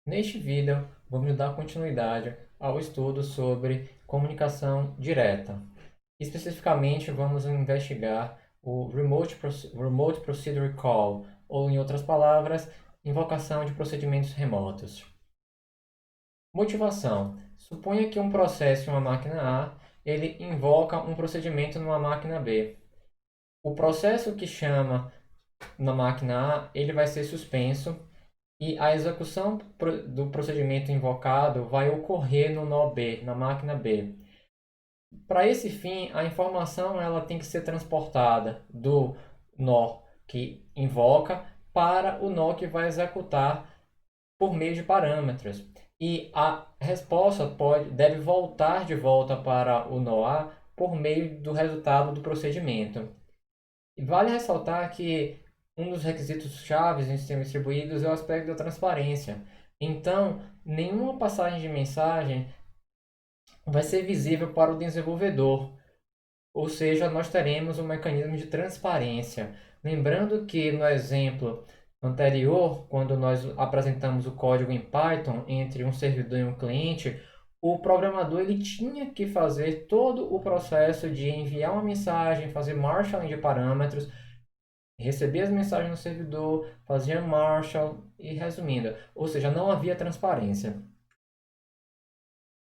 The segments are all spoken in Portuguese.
Neste vídeo, vamos dar continuidade ao estudo sobre comunicação direta. Especificamente, vamos investigar o Remote Procedure Call, ou, em outras palavras, invocação de procedimentos remotos. Motivação. Suponha que um processo em uma máquina A, ele invoca um procedimento numa máquina B. O processo que chama na máquina A, ele vai ser suspenso e a execução do procedimento invocado vai ocorrer no nó B, na máquina B. Para esse fim, a informação ela tem que ser transportada do nó que invoca para o nó que vai executar por meio de parâmetros. E a resposta deve voltar de volta para o nó A por meio do resultado do procedimento. E vale ressaltar que um dos requisitos chaves em sistemas distribuídos é o aspecto da transparência. Então, nenhuma passagem de mensagem vai ser visível para o desenvolvedor, ou seja, nós teremos um mecanismo de transparência. Lembrando que no exemplo anterior, quando nós apresentamos o código em Python entre um servidor e um cliente, o programador ele tinha que fazer todo o processo de enviar uma mensagem, fazer marshalling de parâmetros, receber as mensagens no servidor, fazer marshal e resumindo, ou seja, não havia transparência.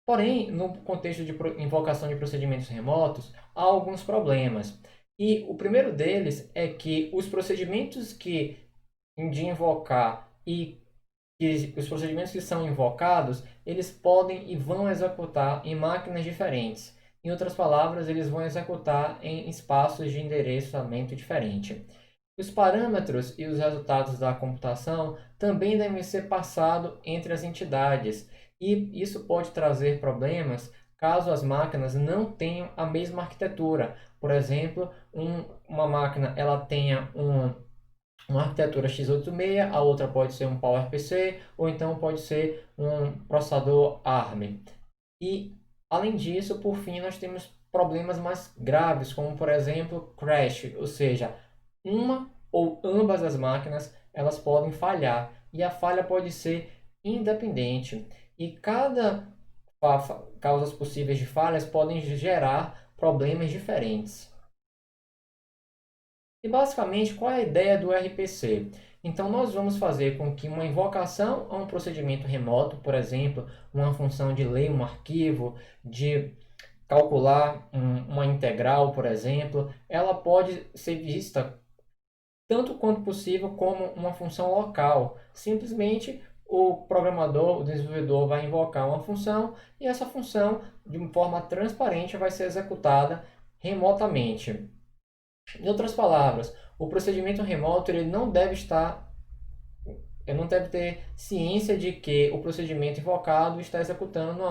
Porém, no contexto de invocação de procedimentos remotos, há alguns problemas. E o primeiro deles é que os procedimentos de invocar e os procedimentos que são invocados, eles podem e vão executar em máquinas diferentes. Em outras palavras, eles vão executar em espaços de endereçamento diferente. Os parâmetros e os resultados da computação também devem ser passados entre as entidades, e isso pode trazer problemas caso as máquinas não tenham a mesma arquitetura. Por exemplo, uma máquina ela tenha uma arquitetura x86, a outra pode ser um PowerPC, ou então pode ser um processador ARM. E, além disso, por fim, nós temos problemas mais graves, como, por exemplo, crash, ou seja, uma ou ambas as máquinas elas podem falhar, e a falha pode ser independente. E cada causas possíveis de falhas podem gerar problemas diferentes. E basicamente, qual é a ideia do RPC? Então, nós vamos fazer com que uma invocação a um procedimento remoto, por exemplo, uma função de ler um arquivo, de calcular uma integral, por exemplo, ela pode ser vista tanto quanto possível como uma função local. Simplesmente o programador, o desenvolvedor vai invocar uma função e essa função, de uma forma transparente, vai ser executada remotamente. Em outras palavras, o procedimento remoto ele não deve ter ciência de que o procedimento invocado está executando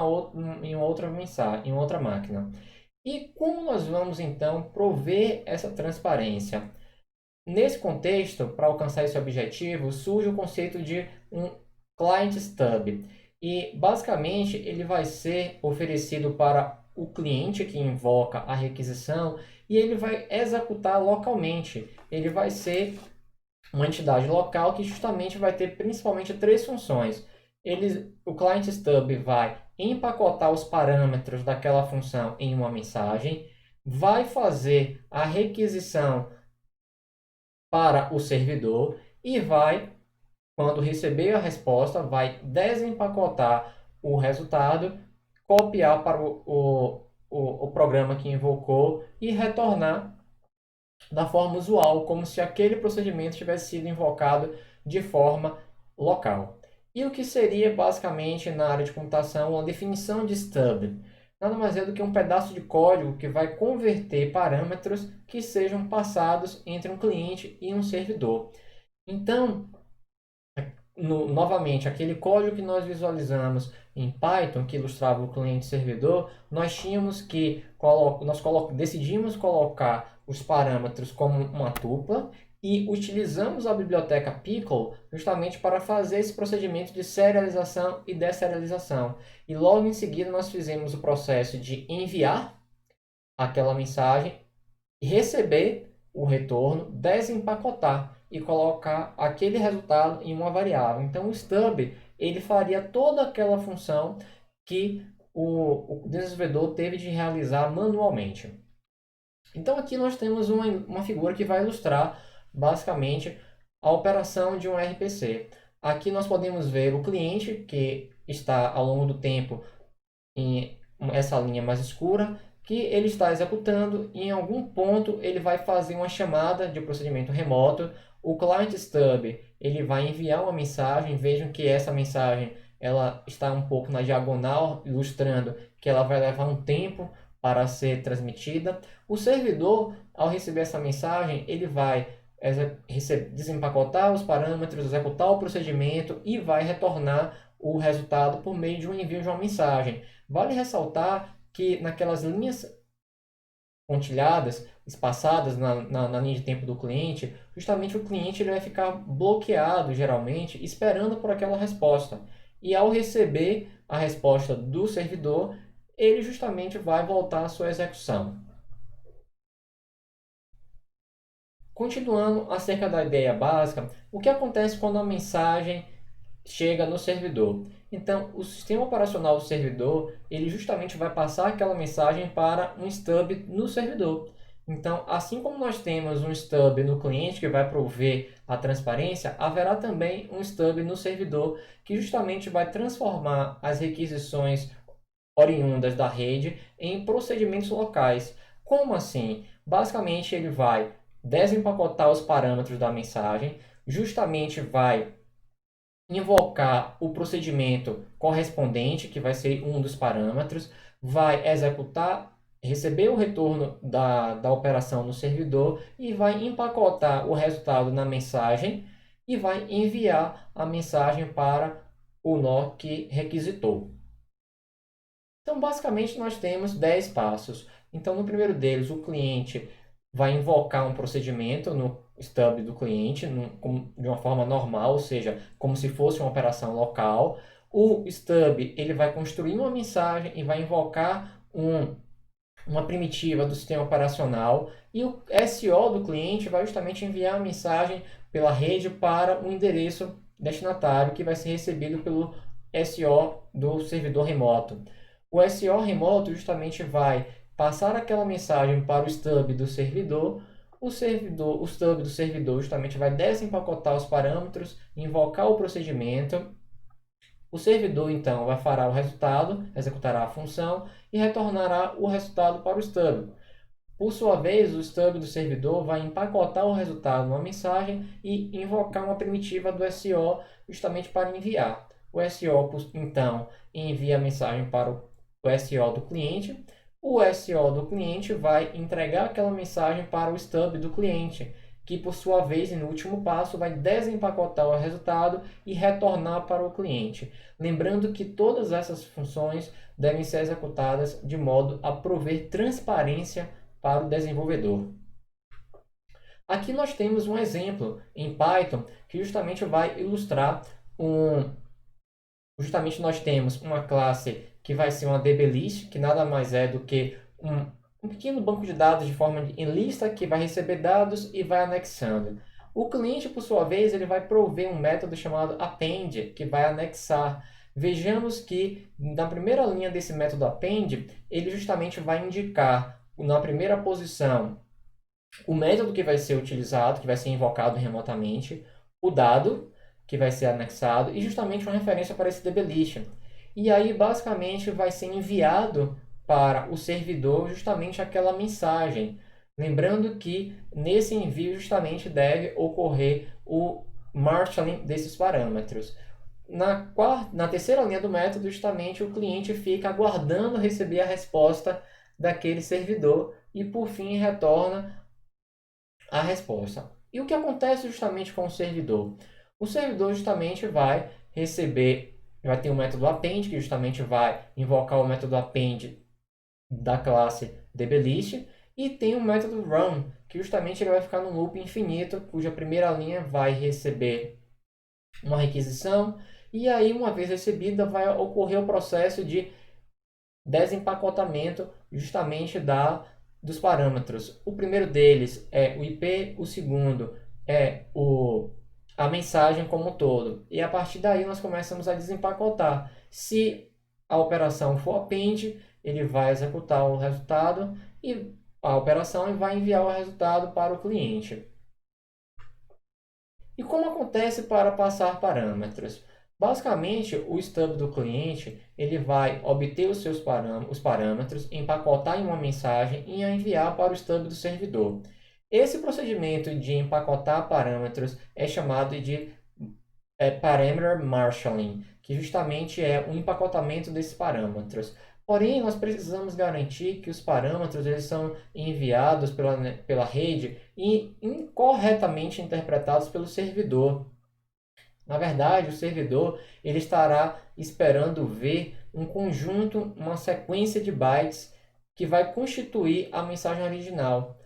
em outra mensagem, em outra máquina. E como nós vamos então prover essa transparência? Nesse contexto, para alcançar esse objetivo, surge o conceito de um client stub. E basicamente ele vai ser oferecido para o cliente que invoca a requisição e ele vai executar localmente. Ele vai ser uma entidade local que justamente vai ter principalmente três funções. O client stub vai empacotar os parâmetros daquela função em uma mensagem, vai fazer a requisição para o servidor e vai, quando receber a resposta, vai desempacotar o resultado, copiar para o programa que invocou e retornar da forma usual, como se aquele procedimento tivesse sido invocado de forma local. E o que seria basicamente na área de computação uma definição de stub? Nada mais é do que um pedaço de código que vai converter parâmetros que sejam passados entre um cliente e um servidor. Então, novamente, aquele código que nós visualizamos em Python, que ilustrava o cliente-servidor, nós tínhamos que decidimos colocar os parâmetros como uma tupla e utilizamos a biblioteca Pickle justamente para fazer esse procedimento de serialização e deserialização. E logo em seguida nós fizemos o processo de enviar aquela mensagem, receber o retorno, desempacotar e colocar aquele resultado em uma variável. Então, o stub ele faria toda aquela função que o desenvolvedor teve de realizar manualmente. Então aqui nós temos uma figura que vai ilustrar basicamente a operação de um RPC. Aqui nós podemos ver o cliente que está ao longo do tempo em essa linha mais escura, que ele está executando e em algum ponto ele vai fazer uma chamada de procedimento remoto. O client stub ele vai enviar uma mensagem. Vejam que essa mensagem ela está um pouco na diagonal, ilustrando que ela vai levar um tempo para ser transmitida. O servidor, ao receber essa mensagem, ele vai desempacotar os parâmetros, executar o procedimento e vai retornar o resultado por meio de um envio de uma mensagem. Vale ressaltar que naquelas linhas pontilhadas, espaçadas na linha de tempo do cliente, justamente o cliente ele vai ficar bloqueado, geralmente, esperando por aquela resposta. E ao receber a resposta do servidor, ele justamente vai voltar à sua execução. Continuando acerca da ideia básica, o que acontece quando a mensagem chega no servidor? Então, o sistema operacional do servidor, ele justamente vai passar aquela mensagem para um stub no servidor. Então, assim como nós temos um stub no cliente que vai prover a transparência, haverá também um stub no servidor que justamente vai transformar as requisições oriundas da rede em procedimentos locais. Como assim? Basicamente, ele vai desempacotar os parâmetros da mensagem, justamente vai invocar o procedimento correspondente, que vai ser um dos parâmetros, vai executar, receber o retorno da operação no servidor e vai empacotar o resultado na mensagem e vai enviar a mensagem para o nó que requisitou. Então, basicamente, nós temos 10 passos. Então, no primeiro deles, o cliente vai invocar um procedimento no stub do cliente de uma forma normal, ou seja, como se fosse uma operação local. O stub ele vai construir uma mensagem e vai invocar uma primitiva do sistema operacional. E o SO do cliente vai justamente enviar a mensagem pela rede para o endereço destinatário que vai ser recebido pelo SO do servidor remoto. O SO remoto justamente vai passar aquela mensagem para o stub do servidor. O stub do servidor justamente vai desempacotar os parâmetros, invocar o procedimento. O servidor então vai fará o resultado, executará a função e retornará o resultado para o stub. Por sua vez, o stub do servidor vai empacotar o resultado numa mensagem e invocar uma primitiva do SO justamente para enviar. O SO então envia a mensagem para o SO do cliente. O SO do cliente vai entregar aquela mensagem para o stub do cliente, que por sua vez, no último passo, vai desempacotar o resultado e retornar para o cliente. Lembrando que todas essas funções devem ser executadas de modo a prover transparência para o desenvolvedor. Aqui nós temos um exemplo em Python que justamente vai ilustrar Justamente nós temos uma classe que vai ser uma dblist, que nada mais é do que um pequeno banco de dados de forma em lista que vai receber dados e vai anexando. O cliente, por sua vez, ele vai prover um método chamado append, que vai anexar. Vejamos que na primeira linha desse método append, ele justamente vai indicar na primeira posição o método que vai ser utilizado, que vai ser invocado remotamente, o dado que vai ser anexado e justamente uma referência para esse dblist. E aí, basicamente, vai ser enviado para o servidor justamente aquela mensagem. Lembrando que nesse envio justamente deve ocorrer o marshalling desses parâmetros. Na terceira linha do método, justamente o cliente fica aguardando receber a resposta daquele servidor e, por fim, retorna a resposta. E o que acontece justamente com o servidor? O servidor justamente vai ter um método append, que justamente vai invocar o método append da classe dblist, e tem um método run, que justamente ele vai ficar no loop infinito, cuja primeira linha vai receber uma requisição, e aí uma vez recebida vai ocorrer o processo de desempacotamento justamente dos parâmetros. O primeiro deles é o IP, o segundo é a mensagem como um todo. E a partir daí nós começamos a desempacotar. Se a operação for append, ele vai executar o resultado e a operação vai enviar o resultado para o cliente. E como acontece para passar parâmetros? Basicamente, o stub do cliente ele vai obter os seus parâmetros, empacotar em uma mensagem e a enviar para o stub do servidor. Esse procedimento de empacotar parâmetros é chamado de parameter marshalling, que justamente é o empacotamento desses parâmetros. Porém, nós precisamos garantir que os parâmetros eles são enviados pela rede e incorretamente interpretados pelo servidor. Na verdade, o servidor ele estará esperando ver um conjunto, uma sequência de bytes que vai constituir a mensagem original.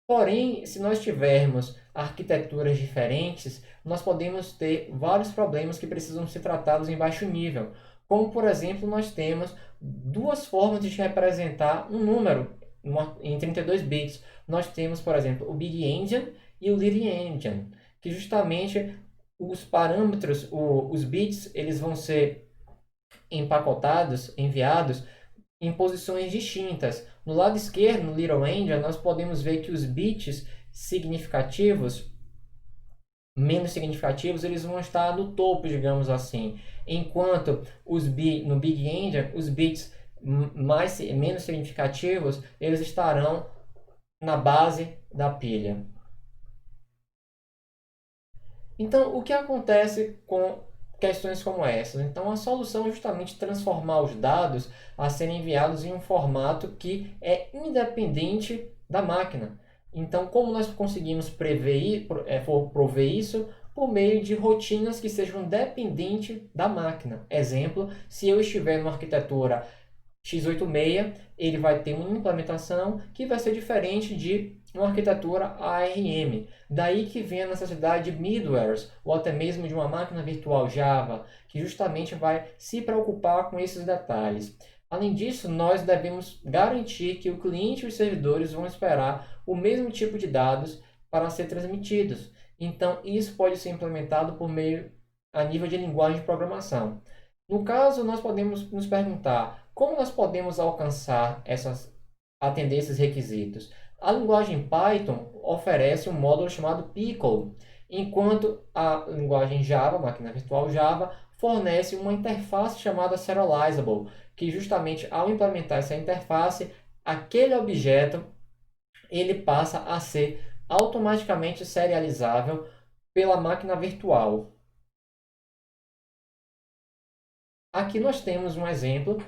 Porém, se nós tivermos arquiteturas diferentes, nós podemos ter vários problemas que precisam ser tratados em baixo nível. Como, por exemplo, nós temos duas formas de representar um número em 32 bits. Nós temos, por exemplo, o Big Endian e o Little Endian, que justamente os parâmetros, os bits, eles vão ser empacotados, enviados em posições distintas. No lado esquerdo, no Little Endian, nós podemos ver que os bits significativos, menos significativos, eles vão estar no topo, digamos assim. Enquanto no Big Endian, os bits menos significativos, eles estarão na base da pilha. Então, o que acontece com questões como essas? Então, a solução é justamente transformar os dados a serem enviados em um formato que é independente da máquina. Então, como nós conseguimos prover isso? Por meio de rotinas que sejam dependentes da máquina. Exemplo, se eu estiver numa arquitetura x86, ele vai ter uma implementação que vai ser diferente de uma arquitetura ARM. Daí que vem a necessidade de middlewares, ou até mesmo de uma máquina virtual Java, que justamente vai se preocupar com esses detalhes. Além disso, nós devemos garantir que o cliente e os servidores vão esperar o mesmo tipo de dados para ser transmitidos. Então, isso pode ser implementado por meio a nível de linguagem de programação. No caso, nós podemos nos perguntar como nós podemos atender esses requisitos. A linguagem Python oferece um módulo chamado Pickle, enquanto a linguagem Java, máquina virtual Java, fornece uma interface chamada Serializable, que justamente ao implementar essa interface, aquele objeto ele passa a ser automaticamente serializável pela máquina virtual. Aqui nós temos um exemplo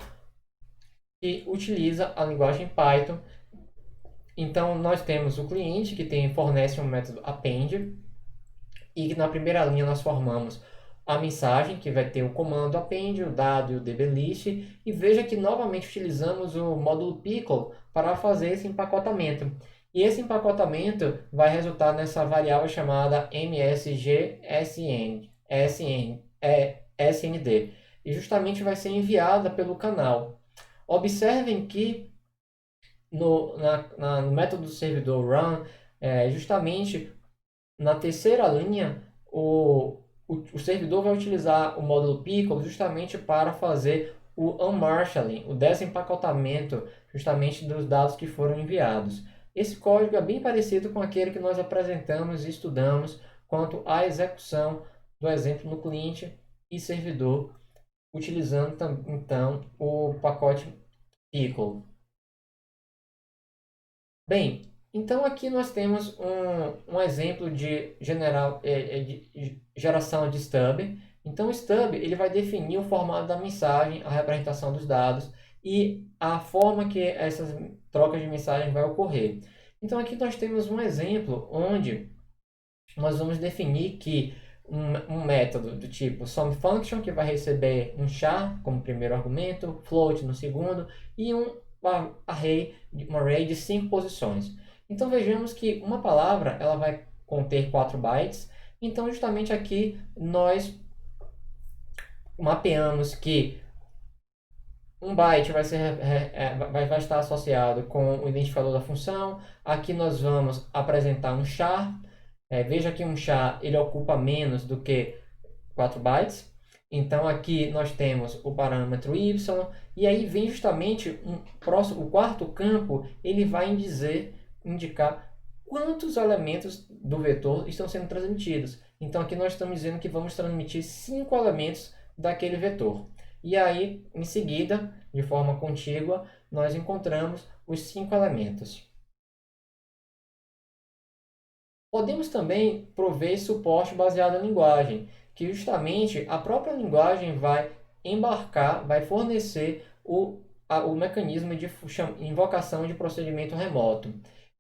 que utiliza a linguagem Python. Então, nós temos o cliente que fornece um método append, e na primeira linha nós formamos a mensagem, que vai ter o comando append, o dado e o dblist, e veja que novamente utilizamos o módulo pickle para fazer esse empacotamento. E esse empacotamento vai resultar nessa variável chamada msgsnd, e justamente vai ser enviada pelo canal. Observem que no método do servidor run, justamente na terceira linha, o servidor vai utilizar o módulo pickle justamente para fazer o unmarshalling, o desempacotamento justamente dos dados que foram enviados. Esse código é bem parecido com aquele que nós apresentamos e estudamos quanto à execução do exemplo no cliente e servidor, utilizando então o pacote pickle. Bem, então aqui nós temos um exemplo de geração de stub. Então o stub ele vai definir o formato da mensagem, a representação dos dados e a forma que essas trocas de mensagem vai ocorrer. Então aqui nós temos um exemplo onde nós vamos definir que um método do tipo SumFunction, que vai receber um char como primeiro argumento, float no segundo, e um array de 5 posições. Então vejamos que uma palavra ela vai conter 4 bytes. Então justamente aqui nós mapeamos que um byte vai estar associado com o identificador da função. Aqui nós vamos apresentar um char Veja que um SHA ele ocupa menos do que 4 bytes. Então aqui nós temos o parâmetro y, e aí vem justamente o quarto campo, ele vai indicar quantos elementos do vetor estão sendo transmitidos. Então aqui nós estamos dizendo que vamos transmitir 5 elementos daquele vetor. E aí, em seguida, de forma contígua, nós encontramos os 5 elementos. Podemos também prover suporte baseado em linguagem, que justamente a própria linguagem vai embarcar, vai fornecer o mecanismo de invocação de procedimento remoto.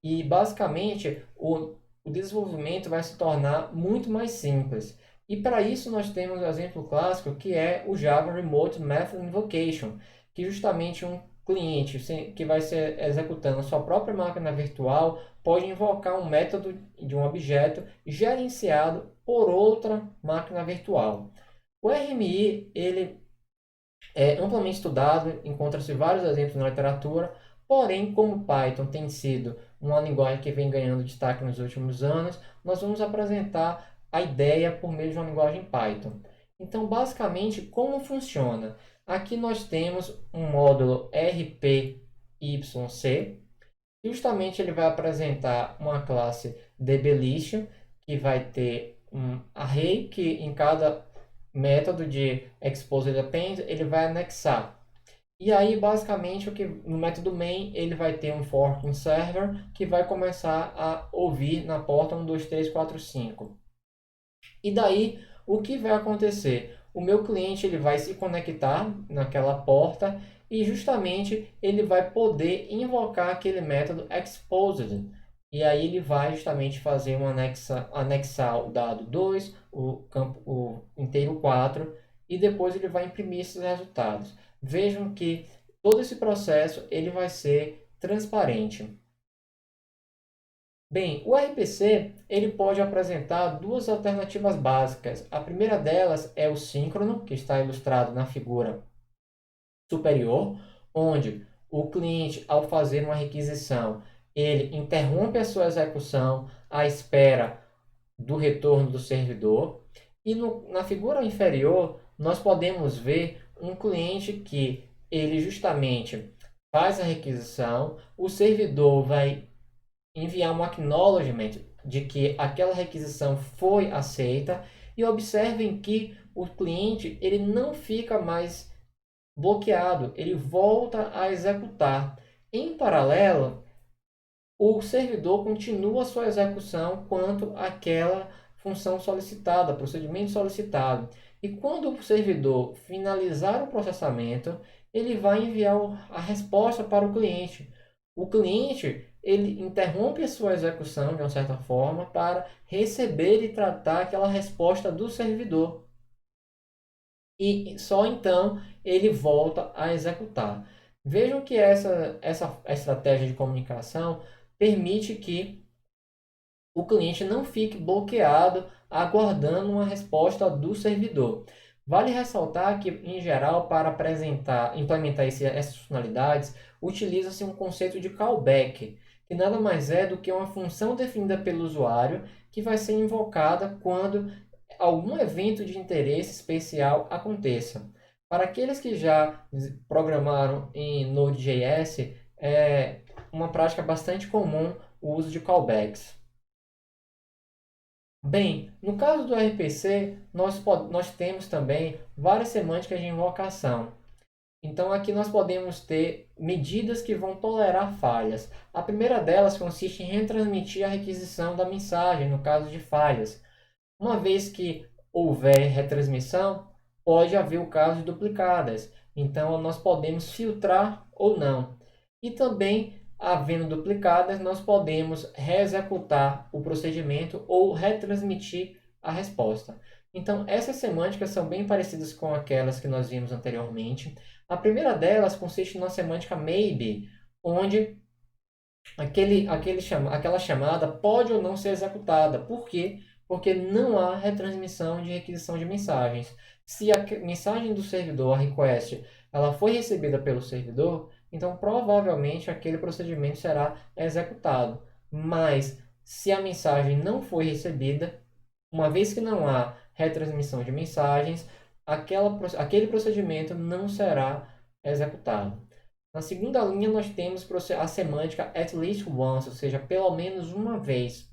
E basicamente o desenvolvimento vai se tornar muito mais simples. E para isso nós temos o exemplo clássico que é o Java Remote Method Invocation, que justamente um cliente que vai ser executando a sua própria máquina virtual pode invocar um método de um objeto gerenciado por outra máquina virtual. O RMI ele é amplamente estudado, encontra-se vários exemplos na literatura, porém, como Python tem sido uma linguagem que vem ganhando destaque nos últimos anos, nós vamos apresentar a ideia por meio de uma linguagem Python. Então, basicamente, como funciona? Aqui nós temos um módulo RPYC, justamente ele vai apresentar uma classe dblist, que vai ter um array que em cada método de exposed append ele vai anexar. E aí, basicamente, no método main, ele vai ter um forking server que vai começar a ouvir na porta 1, 2, 3, 4, 5. E daí, o que vai acontecer? O meu cliente ele vai se conectar naquela porta e justamente ele vai poder invocar aquele método exposed. E aí ele vai justamente fazer anexar o dado 2, o inteiro 4, e depois ele vai imprimir esses resultados. Vejam que todo esse processo ele vai ser transparente. Bem, o RPC ele pode apresentar duas alternativas básicas. A primeira delas é o síncrono, que está ilustrado na figura superior, onde o cliente, ao fazer uma requisição, ele interrompe a sua execução à espera do retorno do servidor. E na figura inferior, nós podemos ver um cliente que ele justamente faz a requisição, o servidor vai enviar um acknowledgement de que aquela requisição foi aceita, e observem que o cliente ele não fica mais bloqueado, ele volta a executar. Em paralelo, o servidor continua a sua execução quanto àquela função solicitada, procedimento solicitado. E quando o servidor finalizar o processamento, ele vai enviar a resposta para o cliente. O cliente ele interrompe a sua execução de uma certa forma para receber e tratar aquela resposta do servidor. E só então ele volta a executar. Vejam que essa estratégia de comunicação permite que o cliente não fique bloqueado aguardando uma resposta do servidor. Vale ressaltar que, em geral, para implementar essas funcionalidades, utiliza-se um conceito de callback, que nada mais é do que uma função definida pelo usuário que vai ser invocada quando algum evento de interesse especial aconteça. Para aqueles que já programaram em Node.js, é uma prática bastante comum o uso de callbacks. Bem, no caso do RPC, nós temos também várias semânticas de invocação. Então, aqui nós podemos ter medidas que vão tolerar falhas. A primeira delas consiste em retransmitir a requisição da mensagem, no caso de falhas. Uma vez que houver retransmissão, pode haver o caso de duplicadas. Então, nós podemos filtrar ou não. E também, havendo duplicadas, nós podemos reexecutar o procedimento ou retransmitir a resposta. Então, essas semânticas são bem parecidas com aquelas que nós vimos anteriormente. A primeira delas consiste na semântica maybe, onde aquela chamada pode ou não ser executada. Por quê? Porque não há retransmissão de requisição de mensagens. Se a mensagem do servidor, a request, ela foi recebida pelo servidor, então provavelmente aquele procedimento será executado. Mas se a mensagem não foi recebida, uma vez que não há retransmissão de mensagens, aquele procedimento não será executado. Na segunda linha, nós temos a semântica at least once, ou seja, pelo menos uma vez.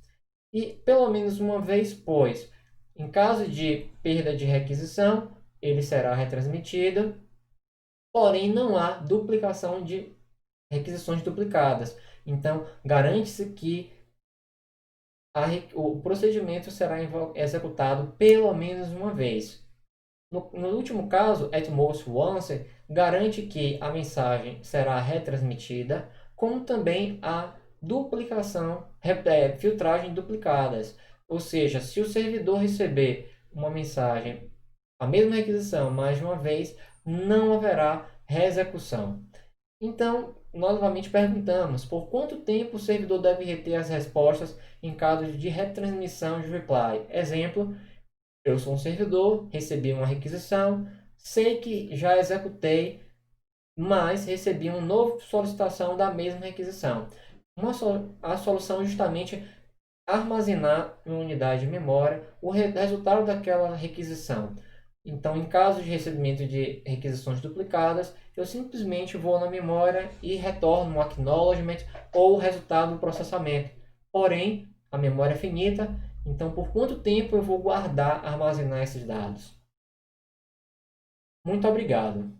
E pelo menos uma vez, pois, em caso de perda de requisição, ele será retransmitido, porém não há duplicação de requisições duplicadas. Então, garante-se que o procedimento será executado pelo menos uma vez. No último caso, at most once, garante que a mensagem será retransmitida, como também a duplicação, filtragem duplicadas. Ou seja, se o servidor receber uma mensagem, a mesma requisição, mais de uma vez, não haverá reexecução. Então, nós novamente perguntamos por quanto tempo o servidor deve reter as respostas em caso de retransmissão de reply. Exemplo, eu sou um servidor, recebi uma requisição, sei que já executei, mas recebi uma nova solicitação da mesma requisição. A solução é justamente armazenar em unidade de memória o resultado daquela requisição. Então, em caso de recebimento de requisições duplicadas, eu simplesmente vou na memória e retorno um acknowledgement ou o resultado do processamento. Porém, a memória é finita, então por quanto tempo eu vou guardar, armazenar esses dados? Muito obrigado.